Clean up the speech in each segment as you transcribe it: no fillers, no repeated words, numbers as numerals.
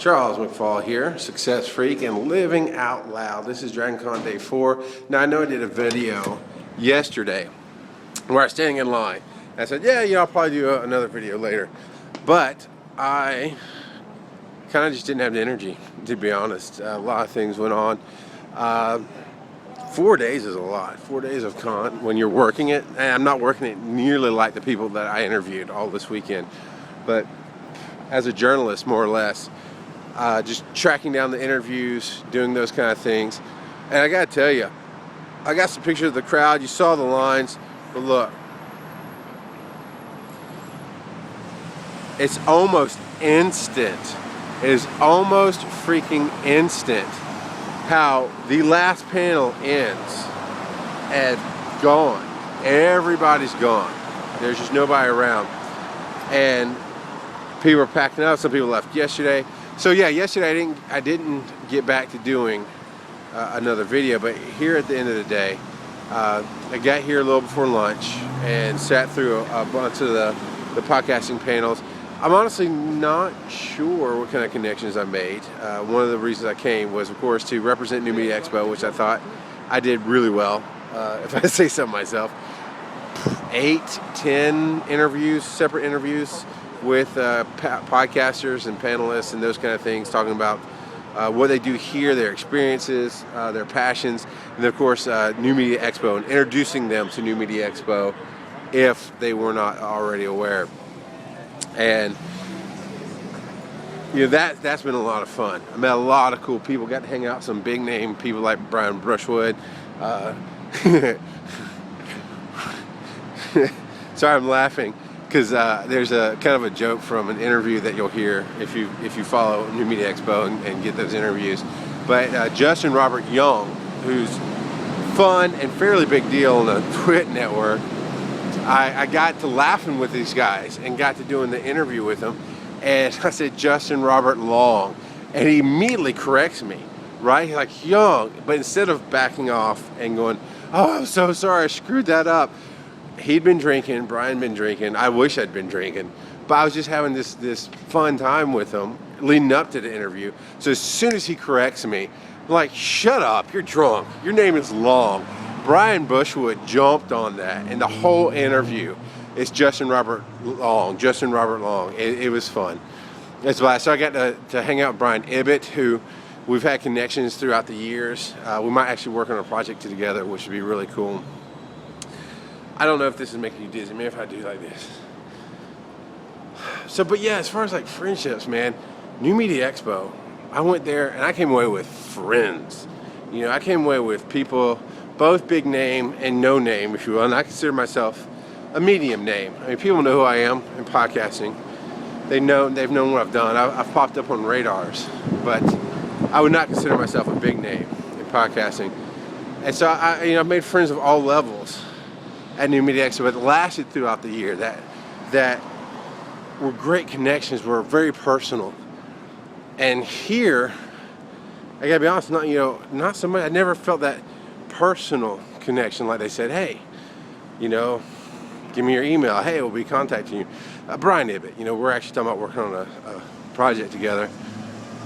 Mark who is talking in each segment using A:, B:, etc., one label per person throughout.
A: Charles McFall here, Success Freak and Living Out Loud. This is Dragoncon Day 4. Now I know I did a video yesterday where I was standing in line. I said, yeah, I'll probably do another video later. But I kind of just didn't have the energy, to be honest. A lot of things went on. 4 days is a lot. 4 days of con when you're working it. And I'm not working it nearly like the people that I interviewed all this weekend. But as a journalist, more or less, just tracking down the interviews, doing those kind of things. And I gotta tell you, I got some pictures of the crowd. You saw the lines, but look, it's almost instant. It is almost freaking instant how the last panel ends and gone. Everybody's gone. There's just nobody around. And people are packing up. Some people left yesterday. So yeah, yesterday I didn't get back to doing another video, but here at the end of the day, I got here a little before lunch and sat through a bunch of the podcasting panels. I'm honestly not sure what kind of connections I made. One of the reasons I came was, of course, to represent New Media Expo, which I thought I did really well, if I say so myself. 8, 10 interviews, separate interviews with podcasters and panelists and those kind of things, talking about what they do here, their experiences, their passions, and of course New Media Expo, and introducing them to New Media Expo if they were not already aware. And that's been a lot of fun. I met a lot of cool people, got to hang out with some big name people like Brian Brushwood. Sorry, I'm laughing because there's a kind of a joke from an interview that you'll hear if you follow New Media Expo and get those interviews. But Justin Robert Young, who's fun and fairly big deal on the Twit network, I got to laughing with these guys and got to doing the interview with them, and I said Justin Robert Long, and he immediately corrects me, right? He's like, Young, but instead of backing off and going, oh, I'm so sorry, I screwed that up. He'd been drinking, Brian been drinking, I wish I'd been drinking, but I was just having this fun time with him leading up to the interview. So as soon as he corrects me, I'm like, shut up, you're drunk, your name is Long. Brian Bushwood jumped on that, and the whole interview is Justin Robert Long. It was fun. So I got to hang out with Brian Ibbett, who we've had connections throughout the years. We might actually work on a project together, which would be really cool. I don't know if this is making you dizzy. Maybe if I do like this. So, but yeah, as far as like friendships, man, New Media Expo, I went there and I came away with friends. I came away with people, both big name and no name, if you will, and I consider myself a medium name. I mean, people know who I am in podcasting. They've known what I've done. I've popped up on radars, but I would not consider myself a big name in podcasting. And so I've made friends of all levels at New Media Expo, but lasted throughout the year. That were great connections, were very personal. And here, I gotta be honest, not so much. I never felt that personal connection, like they said, hey, give me your email. Hey, we'll be contacting you. Brian Ibbett, we're actually talking about working on a project together,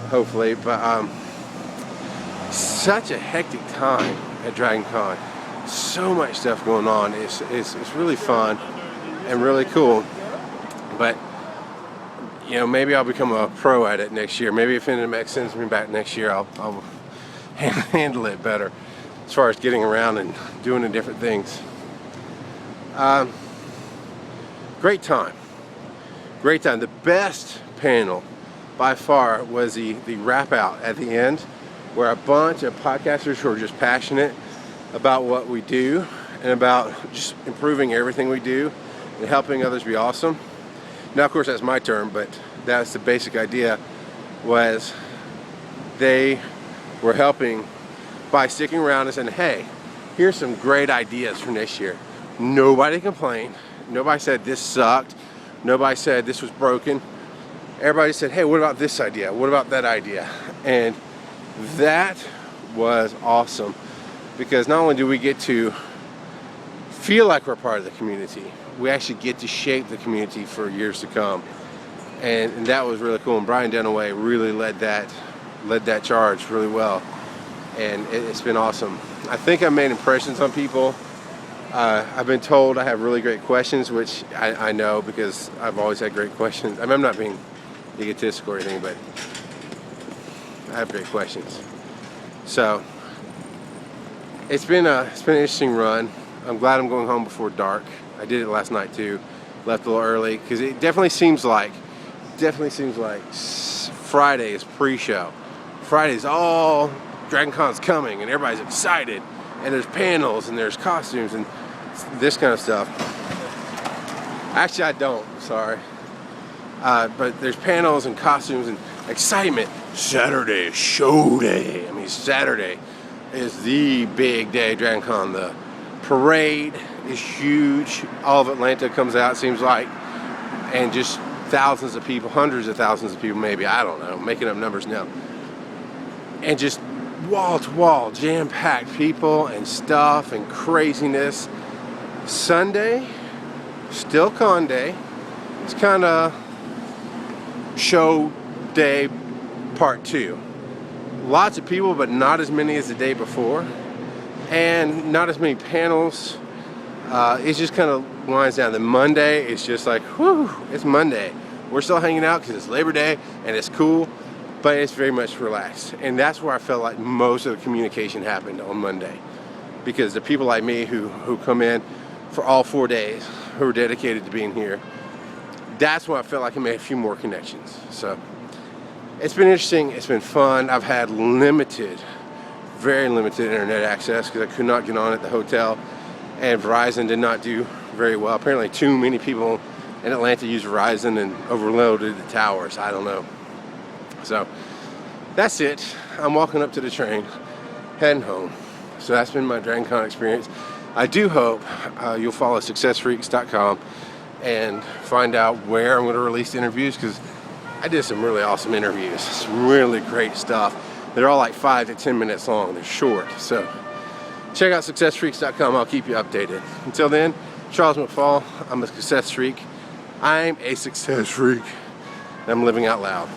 A: hopefully. But such a hectic time at Dragoncon. So much stuff going on. It's really fun and really cool. But maybe I'll become a pro at it next year. Maybe if NMX sends me back next year, I'll handle it better as far as getting around and doing the different things. Great time. The best panel by far was the wrap out at the end, where a bunch of podcasters who are just passionate about what we do and about just improving everything we do and helping others be awesome. Now, of course, that's my term, but that's the basic idea, was they were helping by sticking around and saying, hey, here's some great ideas for next year. Nobody complained. Nobody said this sucked. Nobody said this was broken. Everybody said, hey, what about this idea? What about that idea? And that was awesome, because not only do we get to feel like we're part of the community, we actually get to shape the community for years to come. and that was really cool. And Brian Dunaway really led that charge really well, and it's been awesome. I think I made impressions on people. I've been told I have really great questions, which I know because I've always had great questions. I mean, I'm not being egotistical or anything, but I have great questions. So it's been an interesting run. I'm glad I'm going home before dark. I did it last night too. Left a little early because it definitely seems like Friday is pre-show. Friday's all Dragoncon's coming and everybody's excited, and there's panels and there's costumes and this kind of stuff. Actually, I don't. Sorry. But there's panels and costumes and excitement. Saturday is show day. I mean, Saturday is the big day, Dragoncon. The parade is huge. All of Atlanta comes out, seems like, and just thousands of people, hundreds of thousands of people maybe, I don't know, making up numbers now. And just wall to wall, jam-packed people and stuff and craziness. Sunday, still con day. It's kind of show day part 2. Lots of people, but not as many as the day before, and not as many panels. It just kind of winds down. The Monday, it's just like, whew, it's Monday. We're still hanging out because it's Labor Day and it's cool, but it's very much relaxed. And that's where I felt like most of the communication happened on Monday, because the people like me who come in for all 4 days, who are dedicated to being here, that's when I felt like I made a few more connections. So it's been interesting. It's been fun. I've had very limited internet access because I could not get on at the hotel, and Verizon did not do very well. Apparently too many people in Atlanta use Verizon and overloaded the towers. I don't know. So that's it. I'm walking up to the train, heading home. So that's been my Dragoncon experience. I do hope you'll follow successfreaks.com and find out where I'm going to release the interviews, because I did some really awesome interviews. Some really great stuff. They're all like 5 to 10 minutes long. They're short. So check out successfreaks.com. I'll keep you updated. Until then, Charles McFall. I'm a success freak. I'm a success freak. I'm living out loud.